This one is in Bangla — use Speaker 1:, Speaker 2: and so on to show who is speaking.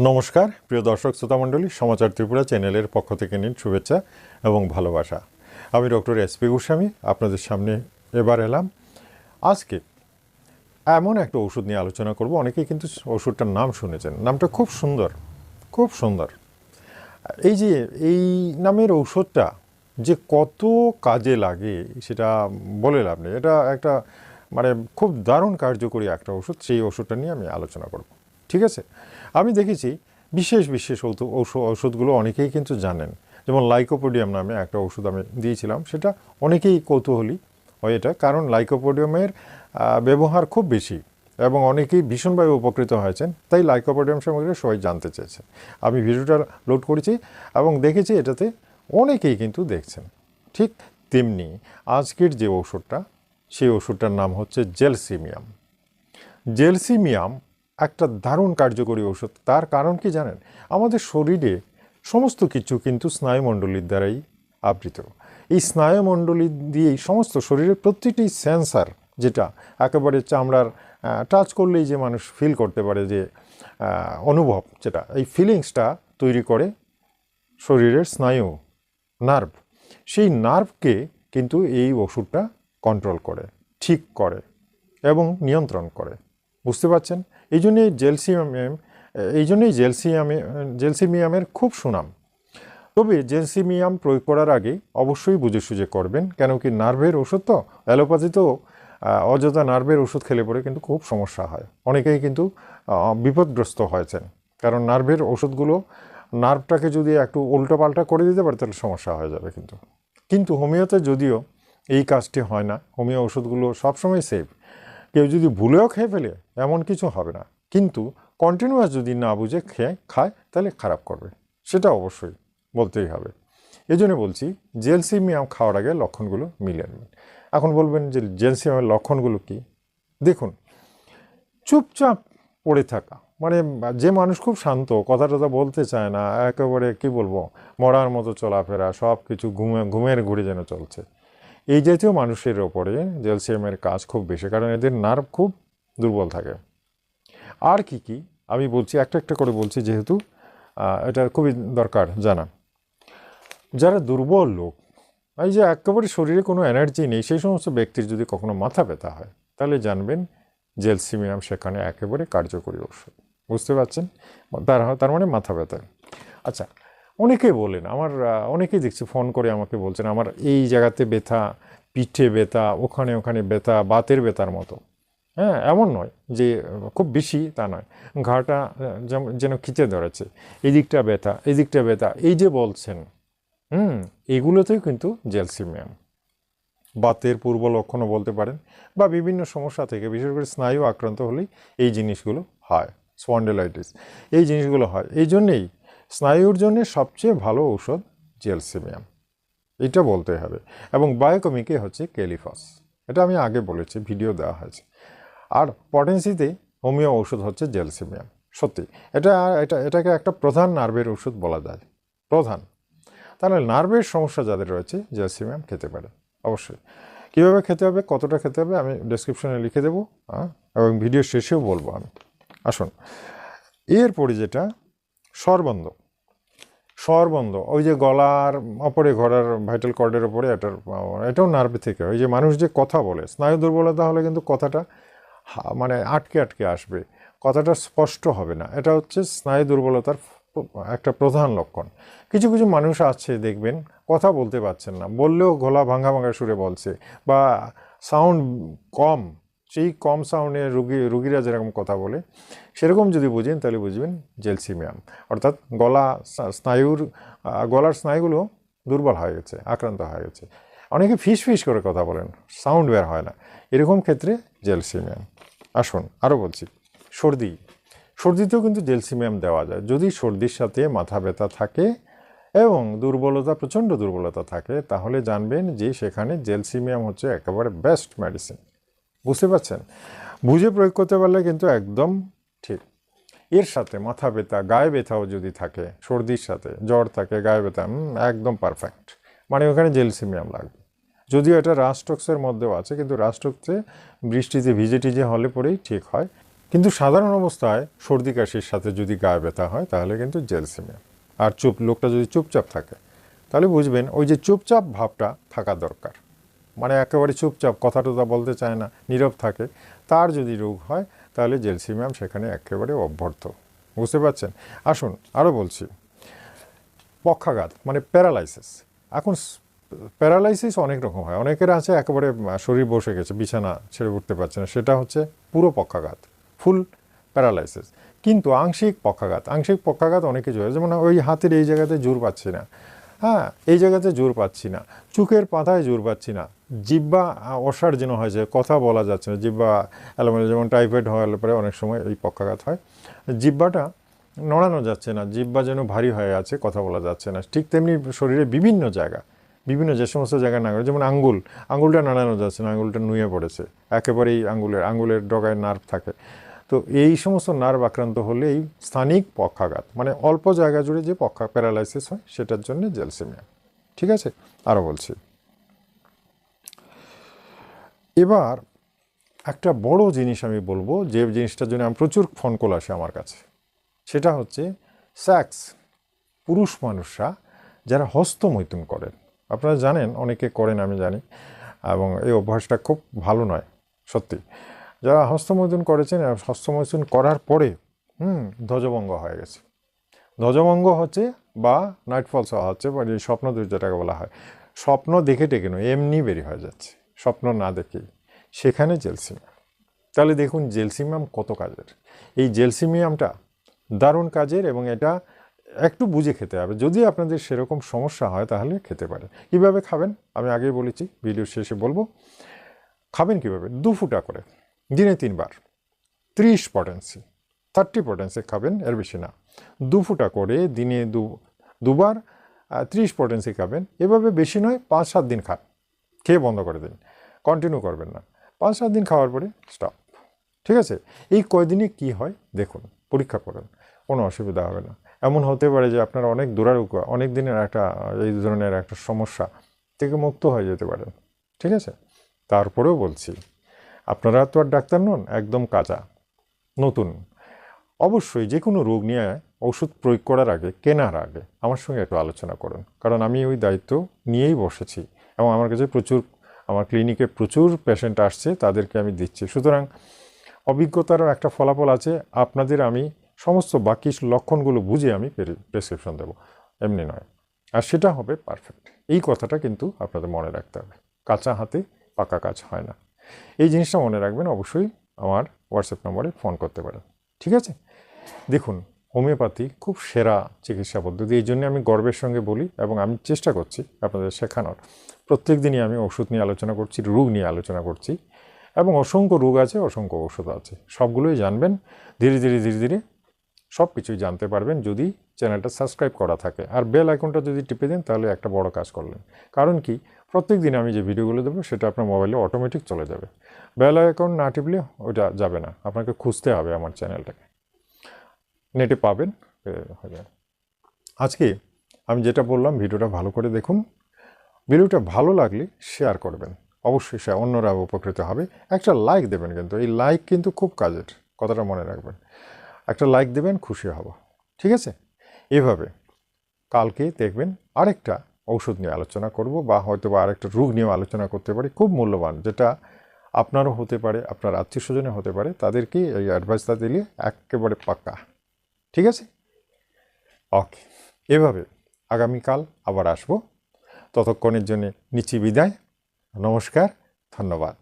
Speaker 1: নমস্কার প্রিয় দর্শক শ্রোতামণ্ডলী, সমাচার ত্রিপুরা চ্যানেলের পক্ষ থেকে নিন শুভেচ্ছা এবং ভালোবাসা। আমি ডক্টর SP গোস্বামী আপনাদের সামনে এবার এলাম। আজকে এমন একটা ওষুধ নিয়ে আলোচনা করব। অনেকেই কিন্তু ওষুধটার নাম শুনেছেন, নামটা খুব সুন্দর, খুব সুন্দর। এই নামের ঔষধটা যে কত কাজে লাগে সেটা বলে লাভ নেই। এটা একটা খুব দারুণ কার্যকরী একটা ওষুধ। সেই ওষুধটা নিয়ে আমি আলোচনা করব, ঠিক আছে? আমি দেখেছি বিশেষ বিশেষ ওষুধগুলো অনেকেই কিন্তু জানেন। যেমন লাইকোপোডিয়াম নামে একটা ওষুধ আমি দিয়েছিলাম, সেটা অনেকেই কৌতূহলী হয় এটা, কারণ লাইকোপোডিয়ামের ব্যবহার খুব বেশি এবং অনেকেই ভীষণভাবে উপকৃত হয়েছেন। তাই লাইকোপোডিয়াম সম্পর্কে সবাই জানতে চেয়েছে। আমি ভিডিওটা লোড করেছি এবং দেখেছি এটাতে অনেকেই কিন্তু দেখছেন। ঠিক তেমনি আজকের যে ওষুধটা, সেই ওষুধটার নাম হচ্ছে জেলসিমিয়াম। জেলসিমিয়াম একটা দারুণ কার্যকরী ওষুধ। তার কারণ কি জানেন? আমাদের শরীরে সমস্ত কিছু কিন্তু স্নায়ুমণ্ডলীর দ্বারাই আবৃত। এই স্নায়ুমণ্ডলী দিয়েই সমস্ত শরীরের প্রতিটি সেন্সার, যেটা একেবারে চামড়ার টাচ করলেই যে মানুষ ফিল করতে পারে, যে অনুভব, যেটা এই ফিলিংসটা তৈরি করে শরীরের স্নায়ু, নার্ভ। সেই নার্ভকে কিন্তু এই ওষুধটা কন্ট্রোল করে, ঠিক করে এবং নিয়ন্ত্রণ করে। বুঝতে পারছেন? এই জন্যই জেলসিমিয়ামের খুব সুনাম। তবে জেলসিমিয়াম প্রয়োগ করার আগে অবশ্যই বুঝে সুঝে করবেন, কেন কি নার্ভের ওষুধ তো, অ্যালোপ্যাথিতেও অযথা নার্ভের ওষুধ খেলে পরে কিন্তু খুব সমস্যা হয়। অনেকেই কিন্তু বিপদগ্রস্ত হয়েছেন, কারণ নার্ভের ওষুধগুলো নার্ভটাকে যদি একটু উল্টোপাল্টা করে দিতে পারে তাহলে সমস্যা হয়ে যাবে। কিন্তু হোমিওতে যদিও এই কাজটি হয় না। হোমিও ওষুধগুলো সবসময় সেফ। কেউ যদি ভুলেও খেয়ে ফেলে এমন কিছু হবে না, কিন্তু কন্টিনিউয়াস যদি না বুঝে খায় তাহলে খারাপ করবে, সেটা অবশ্যই বলতেই হবে। এই জন্য বলছি জেলসিমিয়াম খাওয়ার আগে লক্ষণগুলো মিলিয়ে নেবেন। এখন বলবেন যে জেলসিমিয়ামের লক্ষণগুলো কি? দেখুন, চুপচাপ পড়ে থাকা, যে মানুষ খুব শান্ত, কথা টথা বলতে চায় না, একেবারে কি বলবো, মরার মতো চলাফেরা, সব কিছু ঘুমের ঘুরে যেন চলছে, এই জাতীয় মানুষের ওপরে জেলসিয়ামের কাজ খুব বেশি, কারণ এদের নার্ভ খুব দুর্বল থাকে। আর কি আমি বলছি, একটা একটা করে বলছি, যেহেতু এটা খুবই দরকার জানা। যারা দুর্বল লোক, এই যে একেবারে শরীরে কোনো এনার্জি নেই, সেই সমস্ত ব্যক্তির যদি কখনো মাথা ব্যথা হয়, তাহলে জানবেন জেলসিমিয়াম সেখানে একেবারে কার্যকরী ওষুধ। বুঝতে পারছেন? তার মানে মাথা ব্যথা। আচ্ছা, অনেকে বলেন, অনেকেই দেখছি ফোন করে আমাকে বলছেন, আমার এই জায়গাতে ব্যথা, পিঠে ব্যথা, ওখানে ব্যথা, বাতের ব্যথার মতো। হ্যাঁ, এমন নয় যে খুব বেশি, তা নয়। ঘাটা যেন খিচে ধরেছে, এদিকটা ব্যথা, এই যে বলছেন, এগুলোতেও কিন্তু জেলসিমিয়াম। বাতের পূর্ব লক্ষণও বলতে পারেন, বা বিভিন্ন সমস্যা থেকে, বিশেষ করে স্নায়ু আক্রান্ত হলেই এই জিনিসগুলো হয়, স্পন্ডিলাইটিস, এই জিনিসগুলো হয়। এই জন্যেই স্নায়ুর জন্যে সবচেয়ে ভালো ঔষধ জেলসিমিয়াম, এটা বলতে হবে। এবং বায়োকেমিকে হচ্ছে ক্যালিফাস, এটা আমি আগে বলেছি, ভিডিও দেওয়া হয়েছে। আর পটেন্সিতে হোমিও ওষুধ হচ্ছে জেলসিমিয়াম। সত্যি এটাকে একটা প্রধান নার্ভের ওষুধ বলা যায়, প্রধান। তাহলে নার্ভের সমস্যা যাদের রয়েছে জেলসিমিয়াম খেতে পারে অবশ্যই। কীভাবে খেতে হবে, কতটা খেতে হবে, আমি ডেসক্রিপশনে লিখে দেবো, এবং ভিডিও শেষেও বলবো আমি। আসুন, এরপরে যেটা স্বরবন্ধ, ওই যে গলার অপরে ঘোরার ভাইটাল কর্ডের ওপরে, এটাও নার্ভ থেকে। ওই যে মানুষ যে কথা বলে, স্নায়ু দুর্বলতা হলে কিন্তু কথাটা আটকে আসবে, কথাটা স্পষ্ট হবে না। এটা হচ্ছে স্নায়ু দুর্বলতার একটা প্রধান লক্ষণ। কিছু মানুষ আছে দেখবেন কথা বলতে পারছেন না, বললেও গলা ভাঙা সুরে বলছে, বা সাউন্ড কম, সেই কম সাউন্ডে রুগীরা যেরকম কথা বলে সেরকম যদি বুঝেন, তাহলে বুঝবেন জেলসিমিয়াম। অর্থাৎ গলার স্নায়ুগুলো দুর্বল হয়ে গেছে, আক্রান্ত হয়ে গেছে। অনেকে ফিস করে কথা বলেন, সাউন্ড বের হয় না, এরকম ক্ষেত্রে জেলসিমিয়াম। আসুন আরও বলছি, সর্দিতেও কিন্তু জেলসিমিয়াম দেওয়া যায়। যদি সর্দির সাথে মাথা ব্যথা থাকে এবং প্রচণ্ড দুর্বলতা থাকে, তাহলে জানবেন যে সেখানে জেলসিমিয়াম হচ্ছে একেবারে বেস্ট মেডিসিন। বুঝতে পারছেন? বুঝে প্রয়োগ করতে পারলে কিন্তু একদম ঠিক। এর সাথে মাথা ব্যথা, গায়ে ব্যথাও যদি থাকে, সর্দির সাথে জ্বর থাকে, গায়ে ব্যথা, একদম পারফেক্ট। ওখানে জেলসিমিয়াম লাগবে। যদিও এটা রাস্টক্সের মধ্যেও আছে, কিন্তু রাস্টক্সে বৃষ্টিতে ভিজে হলে পরেই ঠিক হয়। কিন্তু সাধারণ অবস্থায় সর্দি কাশির সাথে যদি গায়ে ব্যথা হয় তাহলে কিন্তু জেলসিমিয়াম। আর লোকটা যদি চুপচাপ থাকে তাহলে বুঝবেন ওই যে চুপচাপ ভাবটা থাকা দরকার, মানে একেবারে চুপচাপ, কথা টথা বলতে চায় না, নীরব থাকে, তার যদি রোগ হয় তাহলে জেলসিমিয়াম সেখানে একেবারে অভ্যর্থ। বুঝতে পারছেন? আসুন আরও বলছি, পক্ষাঘাত মানে প্যারালাইসিস। এখন প্যারালাইসিস অনেক রকম হয়, অনেকের আছে একেবারে শরীর বসে গেছে, বিছানা ছেড়ে উঠতে পারছে না, সেটা হচ্ছে পুরো পক্ষাঘাত, ফুল প্যারালাইসিস। কিন্তু আংশিক পক্ষাঘাত অনেক কিছু হয়, যেমন ওই হাতের এই জায়গাতে জোর পাচ্ছি না, হ্যাঁ এই জায়গাতে জোর পাচ্ছি না, চোখের পাতায় জোর পাচ্ছি না, জিহ্বা অসার যেন হয়, যে কথা বলা যাচ্ছে না, জিহ্বা এলোমেলো, যেমন টাইফয়েড হওয়ার পরে অনেক সময় এই পক্ষাঘাত হয়, জিহ্বাটা নড়ানো যাচ্ছে না, জিহ্বা যেন ভারী হয়ে আছে, কথা বলা যাচ্ছে না। ঠিক তেমনি শরীরে বিভিন্ন জায়গা, বিভিন্ন যে সমস্ত জায়গায় না, যেমন আঙ্গুলটা নাড়ানো যাচ্ছে না, আঙ্গুলটা নুয়ে পড়েছে, একেবারেই আঙ্গুলের ডগায় নার্ভ থাকে, তো এই সমস্ত নার্ভ আক্রান্ত হলে এই স্থানিক পক্ষাঘাত, মানে অল্প জায়গা জুড়ে যে প্যারালাইসিস হয়, সেটার জন্য জেলসিমিয়া। ঠিক আছে, আরও বলছি। এবার একটা বড় জিনিস আমি বলবো, যে জিনিসটার জন্য প্রচুর ফোন কল আসে আমার কাছে, সেটা হচ্ছে সেক্স। পুরুষ মানুষরা যারা হস্তমৈথুন করেন, আপনারা জানেন অনেকে করেন আমি জানি, এবং এই অভ্যাসটা খুব ভালো নয় সত্যি। যারা হস্তমৈথুন করেছেন, হস্তমৈথুন করার পরে ধ্বজভঙ্গ হয়ে গেছে, ধ্বজভঙ্গ হচ্ছে বা নাইটফলস হচ্ছে, বা স্বপ্ন দূর যেটাকে বলা হয়, স্বপ্ন দেখে টেকে নয়, এমনি বেরিয়ে হয়ে যাচ্ছে, স্বপ্ন না দেখেই, সেখানে জেলসিমিয়াম। তাহলে দেখুন জেলসিমিয়াম কত কাজের। এই জেলসিমিয়ামটা দারুণ কাজের, এবং এটা একটু বুঝে খেতে হবে। যদি আপনাদের সেরকম সমস্যা হয় তাহলে খেতে পারে। কীভাবে খাবেন আমি আগেই বলেছি, ভিডিওর শেষে বলবো। খাবেন কীভাবে? 2 ফুটা করে দিনে 3 বার, 30 পটেন্সি, 30 পটেন্সি খাবেন, এর বেশি না। 2 ফুটা করে দিনে দুবার 30 পটেন্সি খাবেন। এভাবে বেশি নয়, 5-7 দিন খান, খেয়ে বন্ধ করে দিন, কন্টিনিউ করবেন না। 5-7 দিন খাওয়ার পরে স্টপ। ঠিক আছে? এই কয়দিনে কি হয় দেখুন, পরীক্ষা করুন, কোনো অসুবিধা হবে না। এমন হতে পারে যে আপনারা অনেক দুরারোগ্য, অনেক দিনের একটা এই ধরনের একটা সমস্যা থেকে মুক্ত হয়ে যেতে পারেন। ঠিক আছে? তারপরেও বলছি, আপনারা তো আর ডাক্তার নন, একদম কাঁচা নতুন। অবশ্যই যে কোনো রোগ নিয়ে ওষুধ প্রয়োগ করার আগে, কেনার আগে আমার সঙ্গে একটু আলোচনা করুন, কারণ আমি ওই দায়িত্ব নিয়েই বসেছি, এবং আমার কাছে আমার ক্লিনিকে প্রচুর পেশেন্ট আসছে, তাদেরকে আমি দিচ্ছি। সুতরাং অভিজ্ঞতারও একটা ফলাফল আছে। আপনাদের আমি সমস্ত বাকি লক্ষণগুলো বুঝে আমি প্রেসক্রিপশন দেবো, এমনি নয়। আর সেটা হবে পারফেক্ট। এই কথাটা কিন্তু আপনাদের মনে রাখতে হবে, কাঁচা হাতে পাকা কাজ হয় না। এই জিনিসটা মনে রাখবেন। অবশ্যই আমার হোয়াটসঅ্যাপ নম্বরে ফোন করতে পারেন। ঠিক আছে? দেখুন, হোমিওপ্যাথি খুব সেরা চিকিৎসা পদ্ধতি, এই জন্য আমি গর্বের সঙ্গে বলি, এবং আমি চেষ্টা করছি আপনাদের শেখানোর। প্রত্যেক দিনই আমি ওষুধ নিয়ে আলোচনা করছি, রোগ নিয়ে আলোচনা করছি, এবং অসংখ্য রোগ আছে, অসংখ্য ওষুধ আছে, সবগুলোই জানবেন। ধীরে ধীরে সব কিছুই জানতে পারবেন যদি চ্যানেলটা সাবস্ক্রাইব করা থাকে, আর বেল আইকনটা যদি টিপে দেন তাহলে একটা বড় কাজ করলেন। কারণ কি, প্রত্যেক দিন আমি যে ভিডিওগুলো দেবো সেটা আপনার মোবাইলে অটোমেটিক চলে যাবে। বেল আইকন না টিপলে ওটা যাবে না, আপনাকে খুঁজতে হবে আমার চ্যানেলটাকে, নেটে পাবেন। আজকে আমি যেটা বললাম, ভিডিওটা ভালো করে দেখুন। ভিডিওটা ভালো লাগলে শেয়ার করবেন, অবশ্যই অন্যরা উপকৃত হবে। একটা লাইক দেবেন, কিন্তু এই লাইক কিন্তু খুব কাজের, কথাটা মনে রাখবেন। একটা লাইক দেবেন, খুশি হব। ঠিক আছে? এভাবে কালকে দেখবেন আরেকটা ঔষধ নিয়ে আলোচনা করব, বা হয়তো বা আরেকটা রোগ নিয়ে আলোচনা করতে পারি, খুব মূল্যবান, যেটা আপনারও হতে পারে, আপনার আত্মীয় স্বজনে হতে পারে, তাদেরকে এই অ্যাডভাইসটা দিলে একেবারে পাক্কা। ঠিক আছে? ওকে, এভাবে আগামীকাল আবার আসবো। ততক্ষণের জন্য নিচ্ছি বিদায়। নমস্কার, ধন্যবাদ।